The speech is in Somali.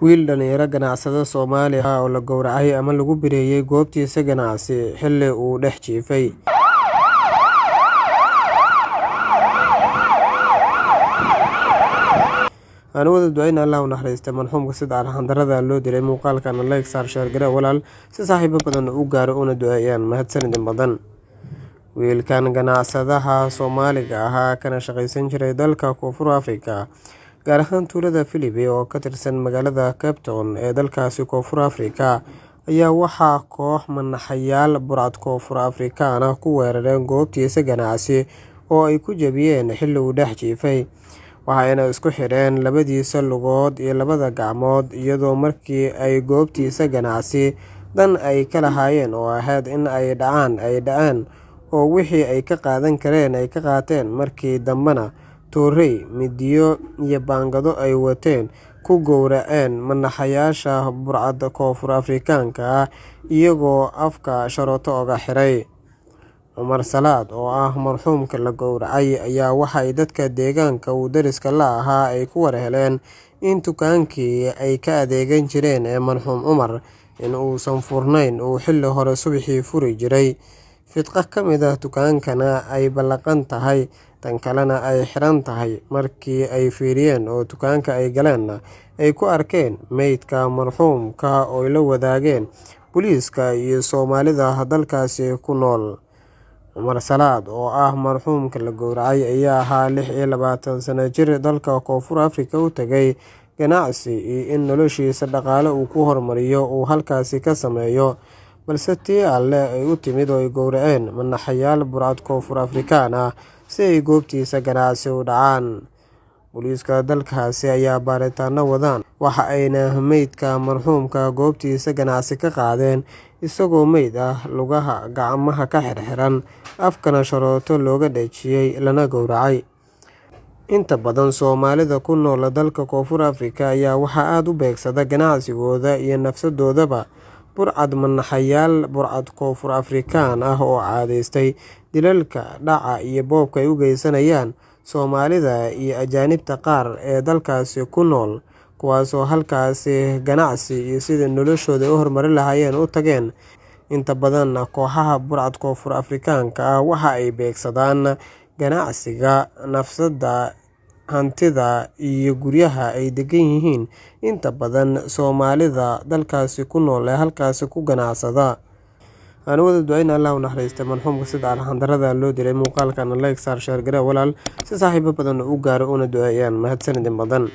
Wiil dhalinyaro ganacsade Soomaali ah oo la gowracay ama lagu bireeyay goobtiisa ganacsi xilli uu dhex jiifay. Aan wada duceyna Allah u naxariista marxuumka sida arxan-darrada loo dilay. Muuqaalkan like saar share garee walaal si saaxiibo badan u gaaro una duceeyaan. Mahadsanidin badan. Wiilkan ganacsadaha Soomaaliga ahaa kana shaqaysan jiray dalka Koonfur Afrika, gaar ahaan tuulada Philippe oo ka tirsan magaalada Cape Town ee dalkaasi Koonfur Afrika, ayaa waxaa koox manaxayaal burcad Koonfur Afrikaan ah ku weerareen goobtiisa ganacsi oo ay ku jabiyeen xilli uu dhex jiifay. Waxayna isku xidheen labadiisa lugood iyo labada gacmood, iyadoo markii ay goobtiisa ganacsi dan ay ka lahaayeen oo ahayd in ay dhacaan oo wixii ay ka qaadan kareen ay ka qaateen. Markii dambena toorey, midiyo iyo baangado ay wateen ku gowraceen manaxayaasha burcadda Koonfur Afrikaanka ah, iyagoo afka sharooto uga xiray. Cumar Salaad oo ah marxuumka la gowracay ayaa waxay dadka deegaanka uu deriska la ahaa ay ku warheleen in dukaankii ay ka adeegan jireen ee marxuum Cumar in uusan furnayn, uu xilli hore subaxii furi jiray. Fidqa ka mid ah dukaankana ay ballaqan tahay, tan kalena ay xiran tahay. Markii ay fiiriyeen oo dukaanka ay galeenna ay ku arkeen meydka marxuumka oo la wadaageen booliiska iyo Soomaalida dalkaasi ku nool. Cumar Salaad oo ah marxuumka la gowracay ayaa ahaa 26 sano jir, dalka Koonfur Afrika u tagay ganacsi iyo in noloshiisa dhaqaale uu ku horumariyo uu halkaasi ka sameeyo, balse tii Alle ay u timid oo ay gowraceen manaxayaal burcad Koonfur Afrikaan ah si ay goobtiisa ganacsi u dhacaan. Booliiska dalkaasi ayaa baaritaano wadaan, waxa ayna meydka marxuumka goobtiisa ganacsi ka qaadeen isagoo meyd ah, lugaha gacmaha ka xirxiran, afkana sharooto looga dhejiyay, lana gowracay. Inta badan Soomaalida ku nool dalka Koonfur Afrika ayaa waxaa aad u beegsada ganacsigooda iyo nafsadoodaba burcad manaxayaal burcad Koonfur Afrikaan ah oo caadaystay dilalka, dhaca iyo boobka ay u geysanayaan Soomaalida iyo ajaanibta qaar ee dalkaasi ku nool, kuwaasoo halkaasi ganacsi iyo sidii noloshooda u horumarin lahaayeen u tageen. Inta badan kooxaha burcad Koonfur Afrikaanka ah waxa ay beegsadaan ganacsiga, nafsada, hantida iyo guryaha ay degan yihiin inta badan Soomaalida dalkaasi ku nool ee halkaasi ku ganacsada. Aan wada duceyna Allah u naxariista marxuumka sida arxan-darrada loo dilay. Muuqaalkan like saar share garee walaal si saaxiibo badan u gaaro una duceeyaan. Mahadsanidin badan.